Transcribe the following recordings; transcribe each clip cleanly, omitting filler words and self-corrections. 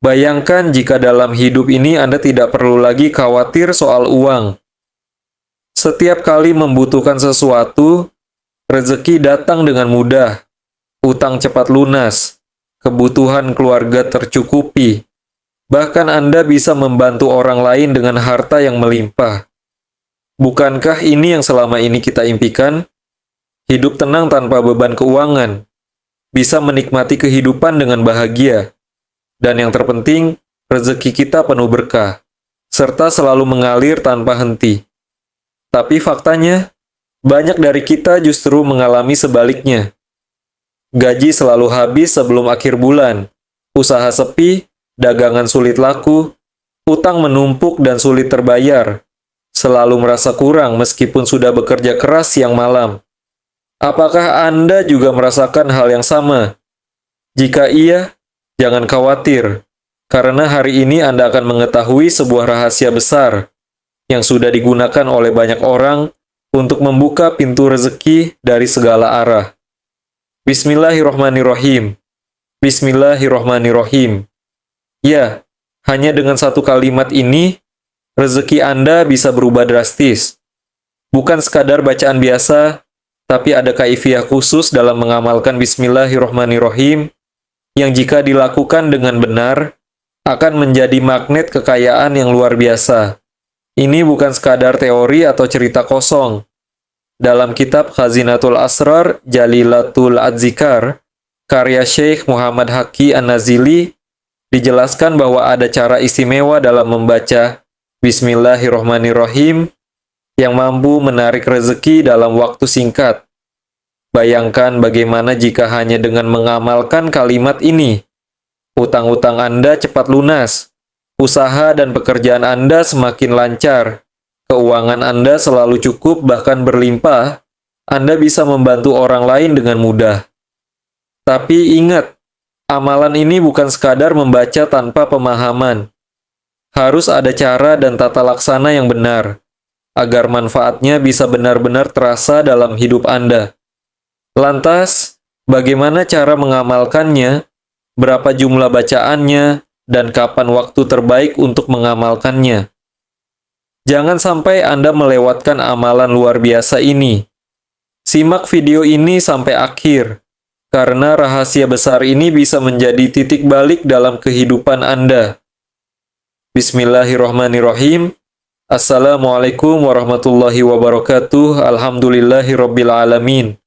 Bayangkan jika dalam hidup ini Anda tidak perlu lagi khawatir soal uang. Setiap kali membutuhkan sesuatu, rezeki datang dengan mudah, utang cepat lunas, kebutuhan keluarga tercukupi. Bahkan Anda bisa membantu orang lain dengan harta yang melimpah. Bukankah ini yang selama ini kita impikan? Hidup tenang tanpa beban keuangan, bisa menikmati kehidupan dengan bahagia, dan yang terpenting, rezeki kita penuh berkah, serta selalu mengalir tanpa henti. Tapi faktanya, banyak dari kita justru mengalami sebaliknya. Gaji selalu habis sebelum akhir bulan, usaha sepi, dagangan sulit laku, utang menumpuk dan sulit terbayar, selalu merasa kurang meskipun sudah bekerja keras siang malam. Apakah Anda juga merasakan hal yang sama? Jika iya, jangan khawatir, karena hari ini Anda akan mengetahui sebuah rahasia besar yang sudah digunakan oleh banyak orang untuk membuka pintu rezeki dari segala arah. Bismillahirrohmanirrohim. Bismillahirrohmanirrohim. Ya, hanya dengan satu kalimat ini, rezeki Anda bisa berubah drastis. Bukan sekadar bacaan biasa, tapi ada kaifiah khusus dalam mengamalkan Bismillahirrohmanirrohim yang jika dilakukan dengan benar, akan menjadi magnet kekayaan yang luar biasa. Ini bukan sekadar teori atau cerita kosong. Dalam kitab Khazinatul Asrar Jalilatul Adzikar, karya Syekh Muhammad Haqi An-Nazili, dijelaskan bahwa ada cara istimewa dalam membaca Bismillahirrohmanirrohim yang mampu menarik rezeki dalam waktu singkat. Bayangkan bagaimana jika hanya dengan mengamalkan kalimat ini, utang-utang Anda cepat lunas, usaha dan pekerjaan Anda semakin lancar, keuangan Anda selalu cukup bahkan berlimpah, Anda bisa membantu orang lain dengan mudah. Tapi ingat, amalan ini bukan sekadar membaca tanpa pemahaman. Harus ada cara dan tata laksana yang benar, agar manfaatnya bisa benar-benar terasa dalam hidup Anda. Lantas, bagaimana cara mengamalkannya, berapa jumlah bacaannya, dan kapan waktu terbaik untuk mengamalkannya? Jangan sampai Anda melewatkan amalan luar biasa ini. Simak video ini sampai akhir, karena rahasia besar ini bisa menjadi titik balik dalam kehidupan Anda. Bismillahirrohmanirrohim. Assalamualaikum warahmatullahi wabarakatuh. Alhamdulillahirabbil alamin.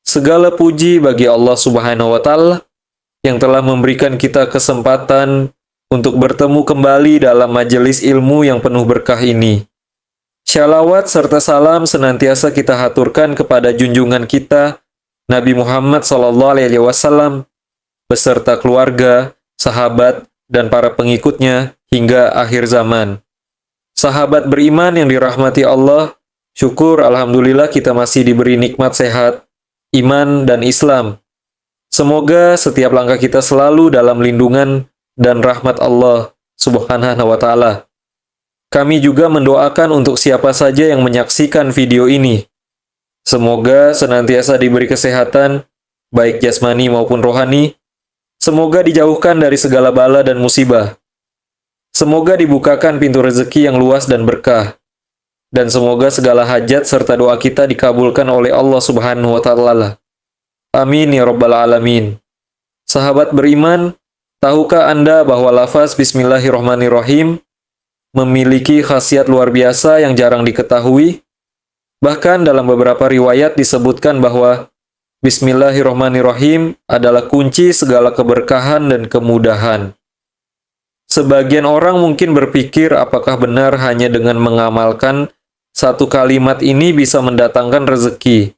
Segala puji bagi Allah Subhanahu wa Ta'ala yang telah memberikan kita kesempatan untuk bertemu kembali dalam majelis ilmu yang penuh berkah ini. Shalawat serta salam senantiasa kita haturkan kepada junjungan kita, Nabi Muhammad SAW, beserta keluarga, sahabat, dan para pengikutnya hingga akhir zaman. Sahabat beriman yang dirahmati Allah, syukur alhamdulillah kita masih diberi nikmat sehat, iman, dan Islam. Semoga setiap langkah kita selalu dalam lindungan dan rahmat Allah Subhanahu wa Ta'ala. Kami juga mendoakan untuk siapa saja yang menyaksikan video ini. Semoga senantiasa diberi kesehatan, baik jasmani maupun rohani. Semoga dijauhkan dari segala bala dan musibah. Semoga dibukakan pintu rezeki yang luas dan berkah. Dan semoga segala hajat serta doa kita dikabulkan oleh Allah Subhanahu wa Ta'ala. Amin ya rabbal alamin. Sahabat beriman, tahukah Anda bahwa lafaz Bismillahirrohmanirrohim memiliki khasiat luar biasa yang jarang diketahui? Bahkan dalam beberapa riwayat disebutkan bahwa Bismillahirrohmanirrohim adalah kunci segala keberkahan dan kemudahan. Sebagian orang mungkin berpikir apakah benar hanya dengan mengamalkan satu kalimat ini bisa mendatangkan rezeki.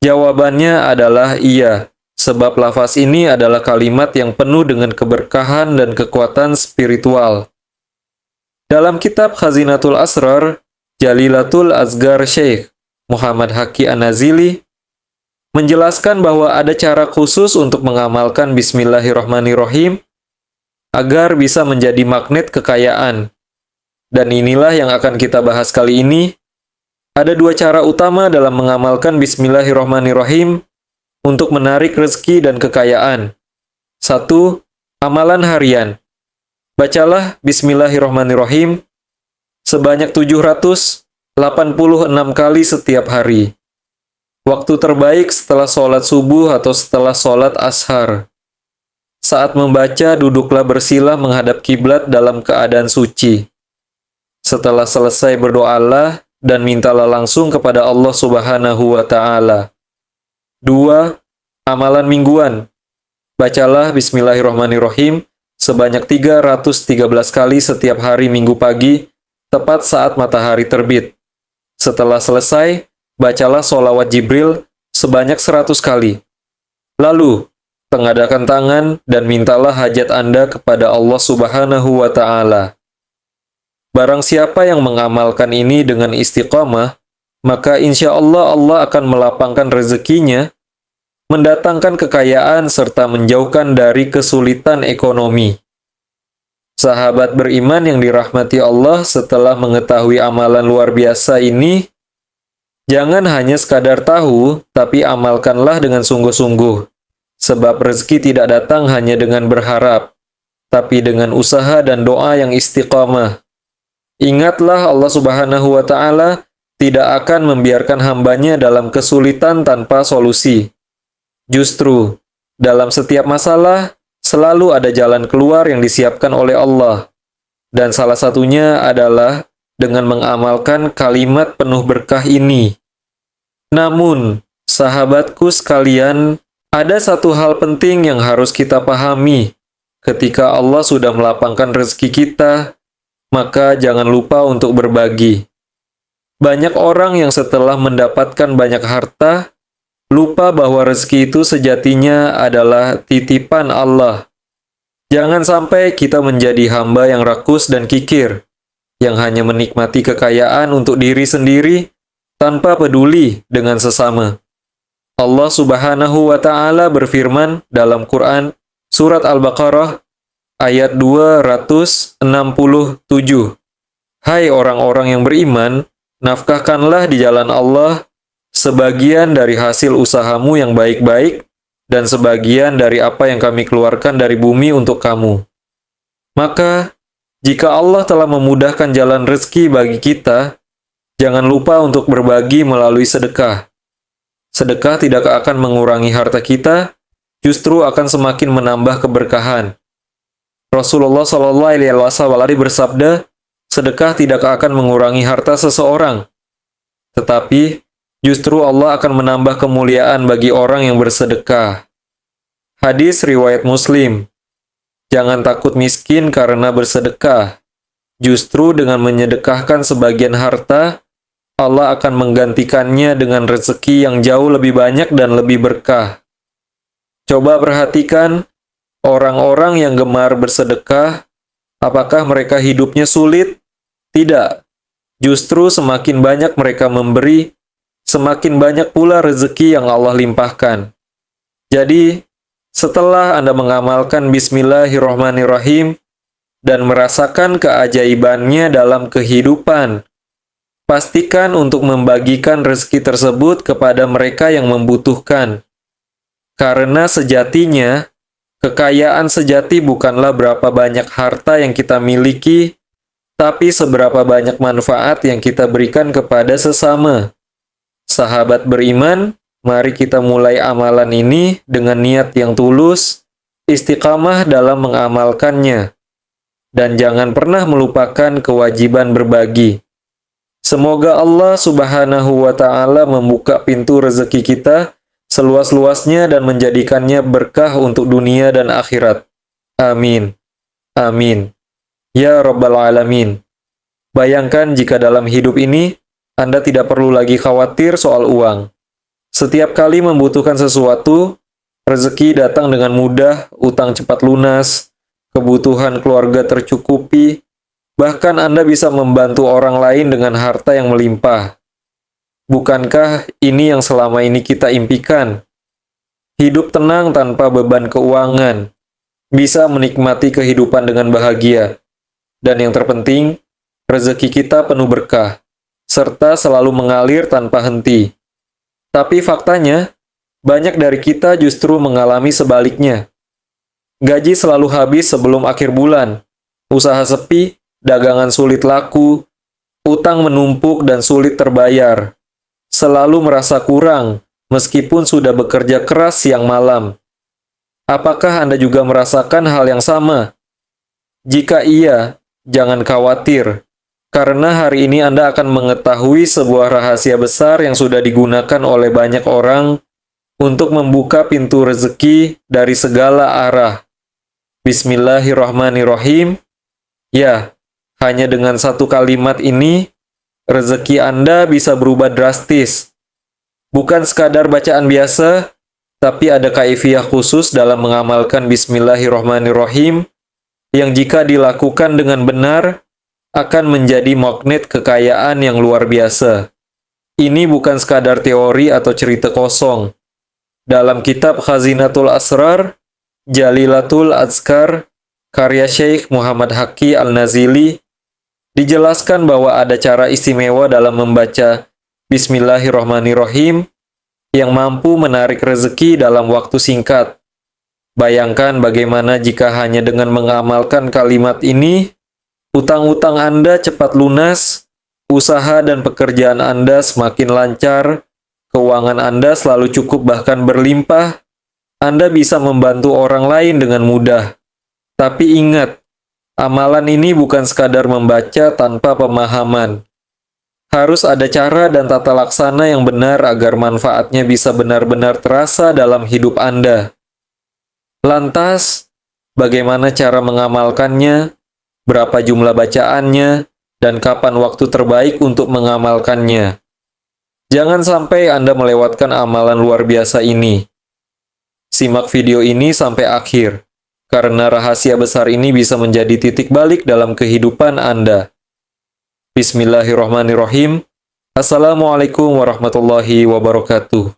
Jawabannya adalah iya, sebab lafaz ini adalah kalimat yang penuh dengan keberkahan dan kekuatan spiritual. Dalam kitab Khazinatul Asrar, Jalilatul Azgar Syekh Muhammad Haqi An-Nazili menjelaskan bahwa ada cara khusus untuk mengamalkan Bismillahirrohmanirrohim agar bisa menjadi magnet kekayaan. Dan inilah yang akan kita bahas kali ini. Ada dua cara utama dalam mengamalkan Bismillahirrohmanirrohim untuk menarik rezeki dan kekayaan. Satu, Amalan harian. Bacalah Bismillahirrahmanirrahim sebanyak 786 kali setiap hari. Waktu terbaik setelah sholat subuh atau setelah sholat ashar. Saat membaca, duduklah bersila menghadap kiblat dalam keadaan suci. Setelah selesai, berdoalah dan mintalah langsung kepada Allah Subhanahu wa Ta'ala. 2. Amalan mingguan. Bacalah Bismillahirrahmanirrahim sebanyak 313 kali setiap hari Minggu pagi, tepat saat matahari terbit. Setelah selesai, bacalah sholawat Jibril sebanyak 100 kali. Lalu, tengadakan tangan dan mintalah hajat Anda kepada Allah Subhanahu wa Ta'ala. Barang siapa yang mengamalkan ini dengan istiqamah, maka insya Allah Allah akan melapangkan rezekinya, mendatangkan kekayaan serta menjauhkan dari kesulitan ekonomi. Sahabat beriman yang dirahmati Allah, setelah mengetahui amalan luar biasa ini, jangan hanya sekadar tahu, tapi amalkanlah dengan sungguh-sungguh. Sebab rezeki tidak datang hanya dengan berharap, tapi dengan usaha dan doa yang istiqamah. Ingatlah Allah Subhanahu wa Ta'ala tidak akan membiarkan hambanya dalam kesulitan tanpa solusi. Justru, dalam setiap masalah, selalu ada jalan keluar yang disiapkan oleh Allah. Dan salah satunya adalah dengan mengamalkan kalimat penuh berkah ini. Namun, sahabatku sekalian, ada satu hal penting yang harus kita pahami. Ketika Allah sudah melapangkan rezeki kita, maka jangan lupa untuk berbagi. Banyak orang yang setelah mendapatkan banyak harta, lupa bahwa rezeki itu sejatinya adalah titipan Allah. Jangan sampai kita menjadi hamba yang rakus dan kikir, yang hanya menikmati kekayaan untuk diri sendiri, tanpa peduli dengan sesama. Allah Subhanahu wa Ta'ala berfirman dalam Quran, Surat Al-Baqarah, ayat 267. Hai orang-orang yang beriman, nafkahkanlah di jalan Allah sebagian dari hasil usahamu yang baik-baik dan sebagian dari apa yang kami keluarkan dari bumi untuk kamu. Maka, jika Allah telah memudahkan jalan rezeki bagi kita, jangan lupa untuk berbagi melalui sedekah. Sedekah tidak akan mengurangi harta kita, justru akan semakin menambah keberkahan. Rasulullah SAW bersabda, sedekah tidak akan mengurangi harta seseorang, tetapi justru Allah akan menambah kemuliaan bagi orang yang bersedekah. Hadis riwayat Muslim. Jangan takut miskin karena bersedekah. Justru dengan menyedekahkan sebagian harta, Allah akan menggantikannya dengan rezeki yang jauh lebih banyak dan lebih berkah. Coba perhatikan, orang-orang yang gemar bersedekah, apakah mereka hidupnya sulit? Tidak. Justru semakin banyak mereka memberi, semakin banyak pula rezeki yang Allah limpahkan. Jadi, setelah Anda mengamalkan Bismillahirrahmanirrahim dan merasakan keajaibannya dalam kehidupan, pastikan untuk membagikan rezeki tersebut kepada mereka yang membutuhkan. Karena sejatinya, kekayaan sejati bukanlah berapa banyak harta yang kita miliki, tapi seberapa banyak manfaat yang kita berikan kepada sesama. Sahabat beriman, mari kita mulai amalan ini dengan niat yang tulus, istiqamah dalam mengamalkannya, dan jangan pernah melupakan kewajiban berbagi. Semoga Allah Subhanahu wa Ta'ala membuka pintu rezeki kita seluas-luasnya dan menjadikannya berkah untuk dunia dan akhirat. Amin. Amin. Ya Rabbal Alamin. Bayangkan jika dalam hidup ini, Anda tidak perlu lagi khawatir soal uang. Setiap kali membutuhkan sesuatu, rezeki datang dengan mudah, utang cepat lunas, kebutuhan keluarga tercukupi, bahkan Anda bisa membantu orang lain dengan harta yang melimpah. Bukankah ini yang selama ini kita impikan? Hidup tenang tanpa beban keuangan, bisa menikmati kehidupan dengan bahagia, dan yang terpenting, rezeki kita penuh berkah, serta selalu mengalir tanpa henti. Tapi faktanya, banyak dari kita justru mengalami sebaliknya. Gaji selalu habis sebelum akhir bulan. Usaha sepi, dagangan sulit laku, utang menumpuk dan sulit terbayar. Selalu merasa kurang, meskipun sudah bekerja keras siang malam. Apakah Anda juga merasakan hal yang sama? Jika iya, jangan khawatir, karena hari ini Anda akan mengetahui sebuah rahasia besar yang sudah digunakan oleh banyak orang untuk membuka pintu rezeki dari segala arah. Bismillahirrahmanirrahim. Ya, hanya dengan satu kalimat ini, rezeki Anda bisa berubah drastis. Bukan sekadar bacaan biasa, tapi ada kaifiah khusus dalam mengamalkan Bismillahirrahmanirrahim yang jika dilakukan dengan benar, akan menjadi magnet kekayaan yang luar biasa. Ini bukan sekadar teori atau cerita kosong. Dalam kitab Khazinatul Asrar, Jalilatul Azkar, karya Syekh Muhammad Haqi Al-Nazili, dijelaskan bahwa ada cara istimewa dalam membaca Bismillahirrahmanirrahim yang mampu menarik rezeki dalam waktu singkat. Bayangkan bagaimana jika hanya dengan mengamalkan kalimat ini, utang-utang Anda cepat lunas, usaha dan pekerjaan Anda semakin lancar, keuangan Anda selalu cukup bahkan berlimpah, Anda bisa membantu orang lain dengan mudah. Tapi ingat, amalan ini bukan sekadar membaca tanpa pemahaman. Harus ada cara dan tata laksana yang benar agar manfaatnya bisa benar-benar terasa dalam hidup Anda. Lantas, bagaimana cara mengamalkannya, berapa jumlah bacaannya, dan kapan waktu terbaik untuk mengamalkannya? Jangan sampai Anda melewatkan amalan luar biasa ini. Simak video ini sampai akhir, karena rahasia besar ini bisa menjadi titik balik dalam kehidupan Anda. Bismillahirrahmanirrahim. Assalamualaikum warahmatullahi wabarakatuh.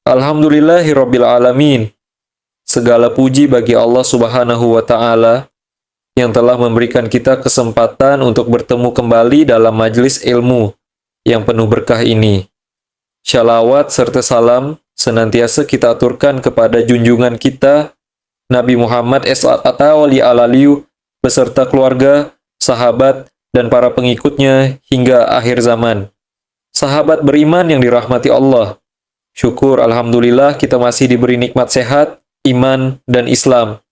Alhamdulillahirrabbilalamin. Segala puji bagi Allah Subhanahu wa Ta'ala yang telah memberikan kita kesempatan untuk bertemu kembali dalam majelis ilmu yang penuh berkah ini. Shalawat serta salam senantiasa kita aturkan kepada junjungan kita, Nabi Muhammad s.a.w. beserta keluarga, sahabat, dan para pengikutnya hingga akhir zaman. Sahabat beriman yang dirahmati Allah. Syukur Alhamdulillah kita masih diberi nikmat sehat, iman, dan Islam.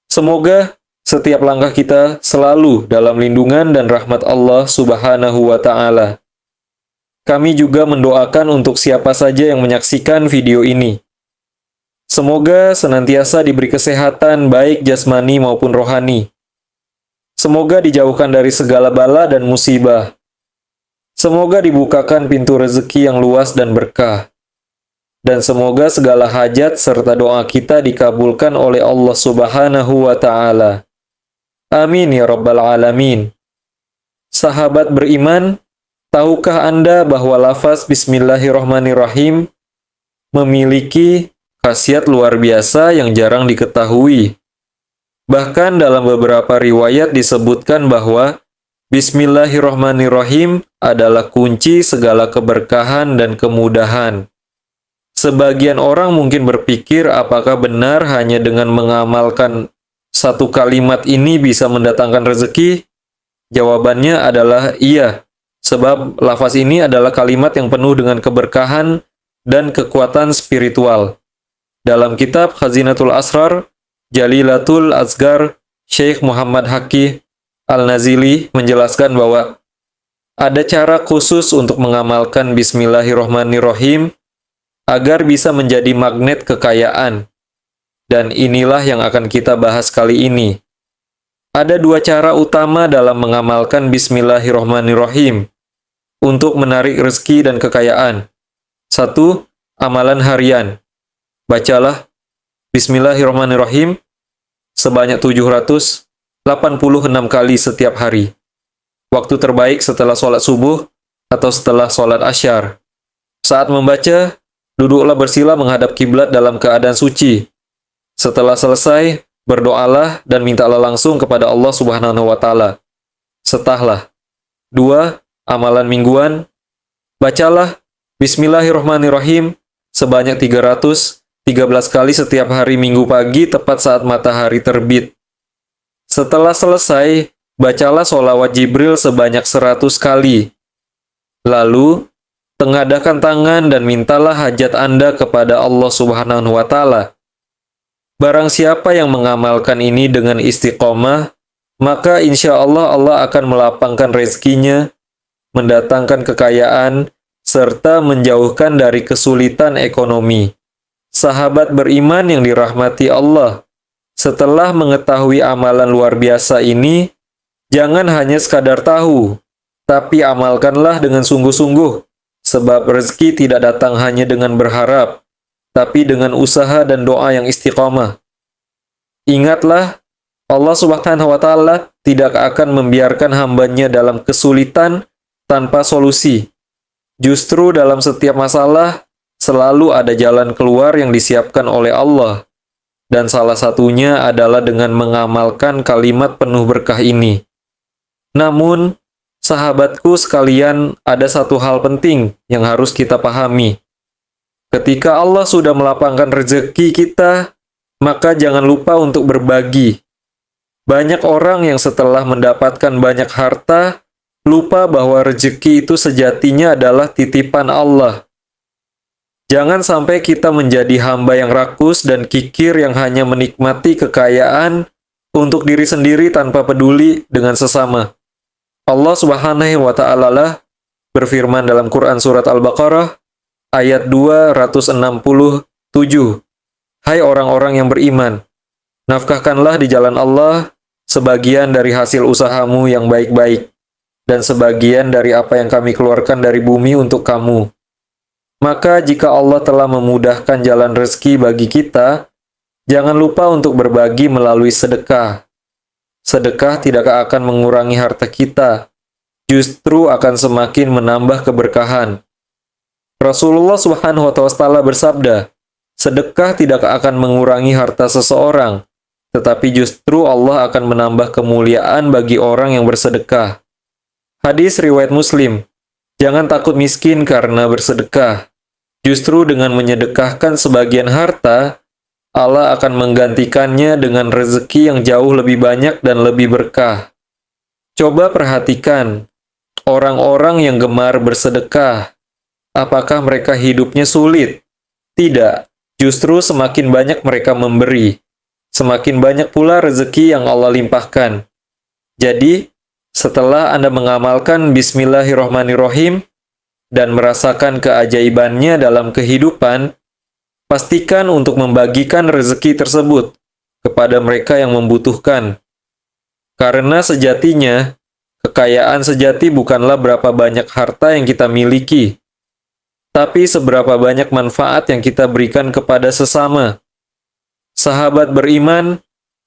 Semoga setiap langkah kita selalu dalam lindungan dan rahmat Allah Subhanahu wa Ta'ala. Kami juga mendoakan untuk siapa saja yang menyaksikan video ini. Semoga senantiasa diberi kesehatan baik jasmani maupun rohani. Semoga dijauhkan dari segala bala dan musibah. Semoga dibukakan pintu rezeki yang luas dan berkah. Dan semoga segala hajat serta doa kita dikabulkan oleh Allah Subhanahu wa Ta'ala. Amin ya Rabbal Alamin. Sahabat beriman, tahukah Anda bahwa lafaz Bismillahirrahmanirrahim memiliki khasiat luar biasa yang jarang diketahui? Bahkan dalam beberapa riwayat disebutkan bahwa Bismillahirrahmanirrahim adalah kunci segala keberkahan dan kemudahan. Sebagian orang mungkin berpikir apakah benar hanya dengan mengamalkan satu kalimat ini bisa mendatangkan rezeki? Jawabannya adalah iya, sebab lafaz ini adalah kalimat yang penuh dengan keberkahan dan kekuatan spiritual. Dalam kitab Khazinatul Asrar, Jalilatul Azkar, Syekh Muhammad Haqi Al-Nazili menjelaskan bahwa ada cara khusus untuk mengamalkan Bismillahirrahmanirrahim agar bisa menjadi magnet kekayaan. Dan inilah yang akan kita bahas kali ini. Ada dua cara utama dalam mengamalkan Bismillahirrahmanirrahim untuk menarik rezeki dan kekayaan. Satu, amalan harian. Bacalah Bismillahirrahmanirrahim sebanyak 786 kali setiap hari. Waktu terbaik setelah sholat subuh atau setelah sholat asyar. Saat membaca, duduklah bersila menghadap kiblat dalam keadaan suci. Setelah selesai, berdoalah dan mintalah langsung kepada Allah Subhanahu wa Ta'ala. Setahlah. 2. Amalan mingguan. Bacalah Bismillahirrahmanirrahim sebanyak 365 13 kali setiap hari Minggu pagi tepat saat matahari terbit. Setelah selesai, bacalah sholawat Jibril sebanyak 100 kali. Lalu, tengadahkan tangan dan mintalah hajat Anda kepada Allah Subhanahu wa Ta'ala. Barang siapa yang mengamalkan ini dengan istiqomah, maka insya Allah Allah akan melapangkan rezekinya, mendatangkan kekayaan, serta menjauhkan dari kesulitan ekonomi. Sahabat beriman yang dirahmati Allah, setelah mengetahui amalan luar biasa ini, jangan hanya sekadar tahu, tapi amalkanlah dengan sungguh-sungguh, sebab rezeki tidak datang hanya dengan berharap, tapi dengan usaha dan doa yang istiqomah. Ingatlah, Allah Subhanahu wa Ta'ala tidak akan membiarkan hambanya dalam kesulitan tanpa solusi. Justru dalam setiap masalah, selalu ada jalan keluar yang disiapkan oleh Allah. Dan salah satunya adalah dengan mengamalkan kalimat penuh berkah ini. Namun, sahabatku sekalian, ada satu hal penting yang harus kita pahami. Ketika Allah sudah melapangkan rezeki kita, maka jangan lupa untuk berbagi. Banyak orang yang setelah mendapatkan banyak harta, lupa bahwa rezeki itu sejatinya adalah titipan Allah. Jangan sampai kita menjadi hamba yang rakus dan kikir yang hanya menikmati kekayaan untuk diri sendiri tanpa peduli dengan sesama. Allah Subhanahu wa Ta'ala berfirman dalam Quran Surat Al-Baqarah ayat 267. Hai orang-orang yang beriman, nafkahkanlah di jalan Allah sebagian dari hasil usahamu yang baik-baik, dan sebagian dari apa yang kami keluarkan dari bumi untuk kamu. Maka jika Allah telah memudahkan jalan rezeki bagi kita, jangan lupa untuk berbagi melalui sedekah. Sedekah tidak akan mengurangi harta kita, justru akan semakin menambah keberkahan. Rasulullah Subhanahu wa Ta'ala bersabda, sedekah tidak akan mengurangi harta seseorang, tetapi justru Allah akan menambah kemuliaan bagi orang yang bersedekah. Hadis riwayat Muslim, jangan takut miskin karena bersedekah. Justru dengan menyedekahkan sebagian harta, Allah akan menggantikannya dengan rezeki yang jauh lebih banyak dan lebih berkah. Coba perhatikan, orang-orang yang gemar bersedekah, apakah mereka hidupnya sulit? Tidak. Justru semakin banyak mereka memberi, semakin banyak pula rezeki yang Allah limpahkan. Jadi, setelah Anda mengamalkan Bismillahirrahmanirrahim dan merasakan keajaibannya dalam kehidupan, pastikan untuk membagikan rezeki tersebut kepada mereka yang membutuhkan. Karena sejatinya, kekayaan sejati bukanlah berapa banyak harta yang kita miliki, tapi seberapa banyak manfaat yang kita berikan kepada sesama. Sahabat beriman,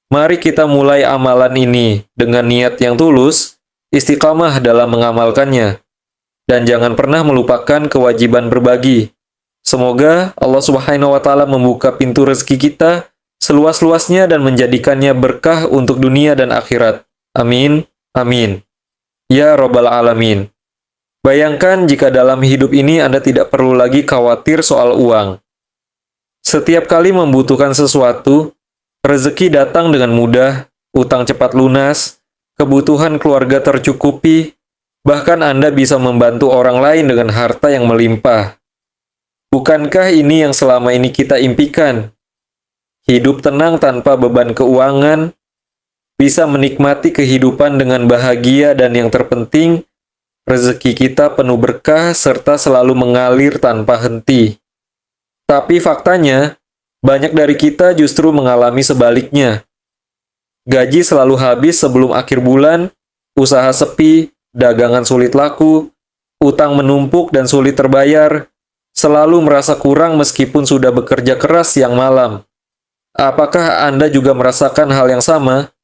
mari kita mulai amalan ini dengan niat yang tulus, istiqamah dalam mengamalkannya, dan jangan pernah melupakan kewajiban berbagi. Semoga Allah Subhanahu wa Ta'ala membuka pintu rezeki kita seluas-luasnya dan menjadikannya berkah untuk dunia dan akhirat. Amin. Amin. Ya Rabbal Alamin. Bayangkan jika dalam hidup ini Anda tidak perlu lagi khawatir soal uang. Setiap kali membutuhkan sesuatu, rezeki datang dengan mudah, utang cepat lunas, kebutuhan keluarga tercukupi, bahkan Anda bisa membantu orang lain dengan harta yang melimpah. Bukankah ini yang selama ini kita impikan? Hidup tenang tanpa beban keuangan, bisa menikmati kehidupan dengan bahagia, dan yang terpenting, rezeki kita penuh berkah serta selalu mengalir tanpa henti. Tapi faktanya, banyak dari kita justru mengalami sebaliknya. Gaji selalu habis sebelum akhir bulan, usaha sepi, dagangan sulit laku, utang menumpuk dan sulit terbayar, selalu merasa kurang meskipun sudah bekerja keras siang malam. Apakah Anda juga merasakan hal yang sama?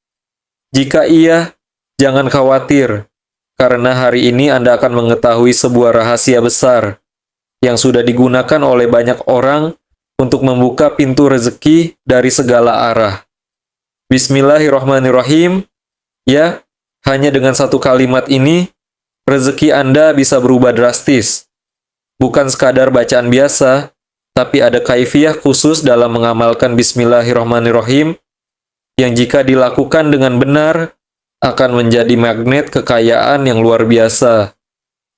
Jika iya, jangan khawatir. Karena hari ini Anda akan mengetahui sebuah rahasia besar yang sudah digunakan oleh banyak orang untuk membuka pintu rezeki dari segala arah. Bismillahirrahmanirrahim. Ya, hanya dengan satu kalimat ini, rezeki Anda bisa berubah drastis. Bukan sekadar bacaan biasa, tapi ada kaifiyah khusus dalam mengamalkan Bismillahirrahmanirrahim yang jika dilakukan dengan benar akan menjadi magnet kekayaan yang luar biasa.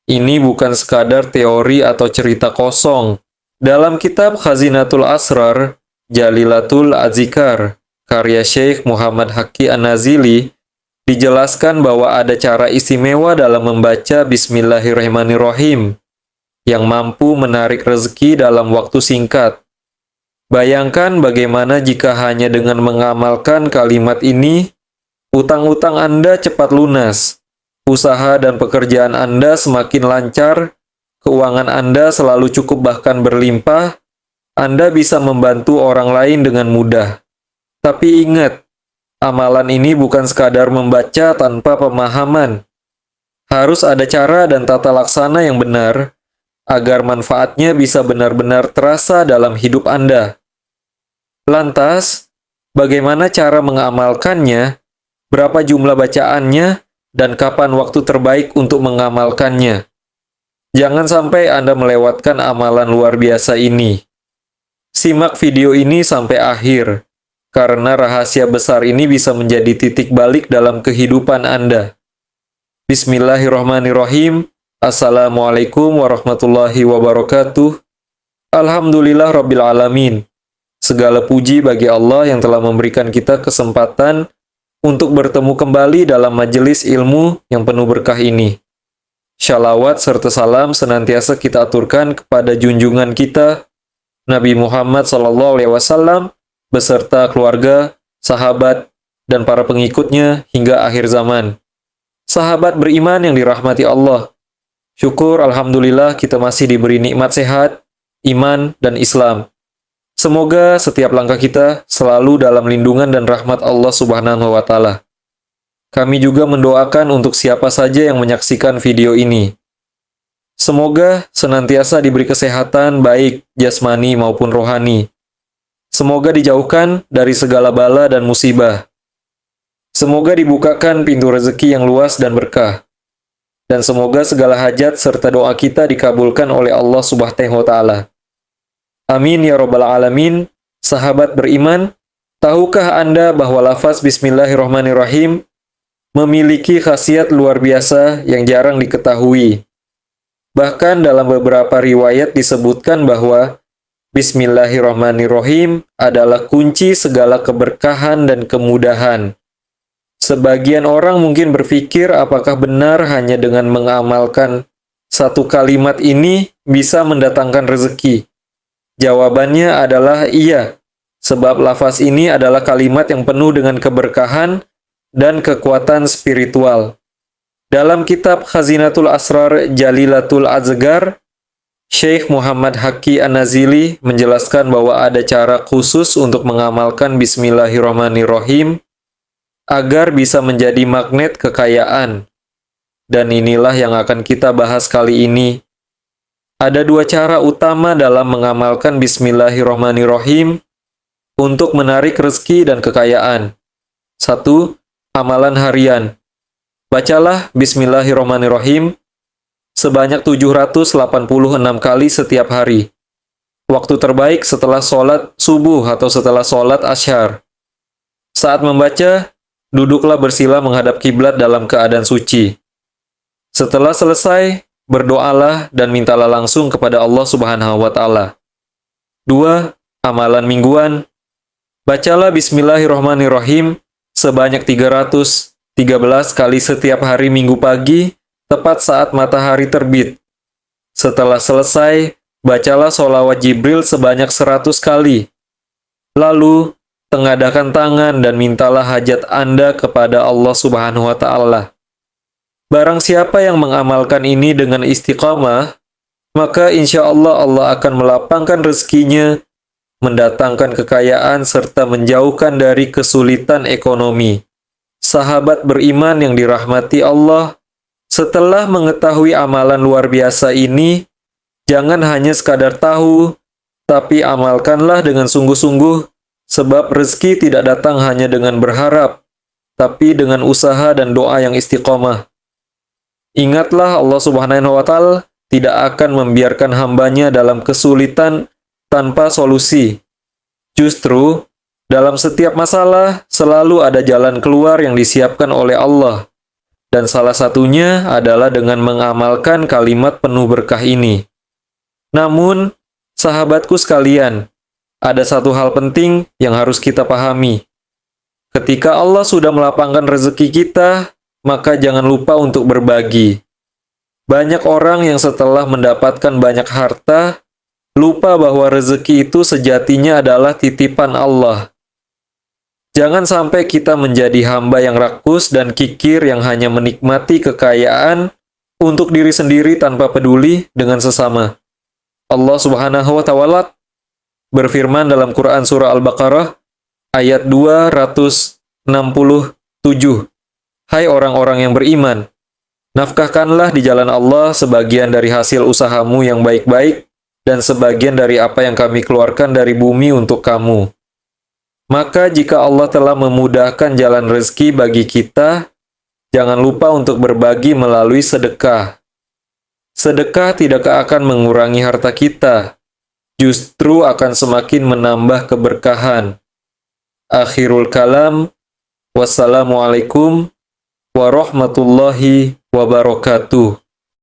Ini bukan sekadar teori atau cerita kosong. Dalam kitab Khazinatul Asrar, Jalilatul Azikar, karya Syekh Muhammad Haqqi An-Nazili, dijelaskan bahwa ada cara istimewa dalam membaca Bismillahirrahmanirrahim yang mampu menarik rezeki dalam waktu singkat. Bayangkan bagaimana jika hanya dengan mengamalkan kalimat ini, utang-utang Anda cepat lunas, usaha dan pekerjaan Anda semakin lancar, keuangan Anda selalu cukup bahkan berlimpah, Anda bisa membantu orang lain dengan mudah. Tapi ingat, amalan ini bukan sekadar membaca tanpa pemahaman. Harus ada cara dan tata laksana yang benar, agar manfaatnya bisa benar-benar terasa dalam hidup Anda. Lantas, bagaimana cara mengamalkannya, berapa jumlah bacaannya, dan kapan waktu terbaik untuk mengamalkannya? Jangan sampai Anda melewatkan amalan luar biasa ini. Simak video ini sampai akhir, karena rahasia besar ini bisa menjadi titik balik dalam kehidupan Anda. Bismillahirrahmanirrahim. Assalamualaikum warahmatullahi wabarakatuh. Alhamdulillah Rabbil Alamin. Segala puji bagi Allah yang telah memberikan kita kesempatan untuk bertemu kembali dalam majelis ilmu yang penuh berkah ini. Shalawat serta salam senantiasa kita aturkan kepada junjungan kita, Nabi Muhammad SAW, beserta keluarga, sahabat, dan para pengikutnya hingga akhir zaman. Sahabat beriman yang dirahmati Allah, syukur Alhamdulillah kita masih diberi nikmat sehat, iman, dan Islam. Semoga setiap langkah kita selalu dalam lindungan dan rahmat Allah Subhanahu wa Ta'ala. Kami juga mendoakan untuk siapa saja yang menyaksikan video ini. Semoga senantiasa diberi kesehatan baik jasmani maupun rohani. Semoga dijauhkan dari segala bala dan musibah. Semoga dibukakan pintu rezeki yang luas dan berkah. Dan semoga segala hajat serta doa kita dikabulkan oleh Allah Subhanahu wa Ta'ala. Amin ya Rabbal Alamin. Sahabat beriman, tahukah Anda bahwa lafaz Bismillahirrahmanirrahim memiliki khasiat luar biasa yang jarang diketahui? Bahkan dalam beberapa riwayat disebutkan bahwa Bismillahirrahmanirrahim adalah kunci segala keberkahan dan kemudahan. Sebagian orang mungkin berpikir apakah benar hanya dengan mengamalkan satu kalimat ini bisa mendatangkan rezeki? Jawabannya adalah iya, sebab lafaz ini adalah kalimat yang penuh dengan keberkahan dan kekuatan spiritual. Dalam kitab Khazinatul Asrar Jalilatul Azgar, Syekh Muhammad Haqqi An-Nazili menjelaskan bahwa ada cara khusus untuk mengamalkan Bismillahirrahmanirrahim agar bisa menjadi magnet kekayaan. Dan inilah yang akan kita bahas kali ini. Ada dua cara utama dalam mengamalkan Bismillahirrahmanirrahim untuk menarik rezeki dan kekayaan. 1. Amalan harian. Bacalah Bismillahirrahmanirrahim sebanyak 786 kali setiap hari. Waktu terbaik setelah sholat subuh atau setelah sholat asyar. Saat membaca, duduklah bersila menghadap kiblat dalam keadaan suci. Setelah selesai, berdoalah dan mintalah langsung kepada Allah Subhanahu wa Ta'ala. 2. Amalan mingguan. Bacalah Bismillahirrahmanirrahim sebanyak 313 kali setiap hari Minggu pagi, tepat saat matahari terbit. Setelah selesai, bacalah sholawat Jibril sebanyak 100 kali. Lalu, tengadakan tangan dan mintalah hajat Anda kepada Allah Subhanahu wa Ta'ala. Barang siapa yang mengamalkan ini dengan istiqamah, maka insya Allah Allah akan melapangkan rezekinya, mendatangkan kekayaan, serta menjauhkan dari kesulitan ekonomi. Sahabat beriman yang dirahmati Allah, setelah mengetahui amalan luar biasa ini, jangan hanya sekadar tahu, tapi amalkanlah dengan sungguh-sungguh, sebab rezeki tidak datang hanya dengan berharap, tapi dengan usaha dan doa yang istiqomah. Ingatlah Allah Subhanahu wa Ta'ala tidak akan membiarkan hambanya dalam kesulitan tanpa solusi. Justru, dalam setiap masalah selalu ada jalan keluar yang disiapkan oleh Allah. Dan salah satunya adalah dengan mengamalkan kalimat penuh berkah ini. Namun, sahabatku sekalian, ada satu hal penting yang harus kita pahami. Ketika Allah sudah melapangkan rezeki kita, maka jangan lupa untuk berbagi. Banyak orang yang setelah mendapatkan banyak harta, lupa bahwa rezeki itu sejatinya adalah titipan Allah. Jangan sampai kita menjadi hamba yang rakus dan kikir yang hanya menikmati kekayaan untuk diri sendiri tanpa peduli dengan sesama. Allah Subhanahu wa Ta'ala berfirman dalam Quran Surah Al-Baqarah ayat 267. Hai orang-orang yang beriman, nafkahkanlah di jalan Allah sebagian dari hasil usahamu yang baik-baik dan sebagian dari apa yang kami keluarkan dari bumi untuk kamu. Maka jika Allah telah memudahkan jalan rezeki bagi kita, jangan lupa untuk berbagi melalui sedekah. Sedekah tidak akan mengurangi harta kita, justru akan semakin menambah keberkahan. Akhirul kalam, wassalamualaikum warahmatullahi wabarakatuh.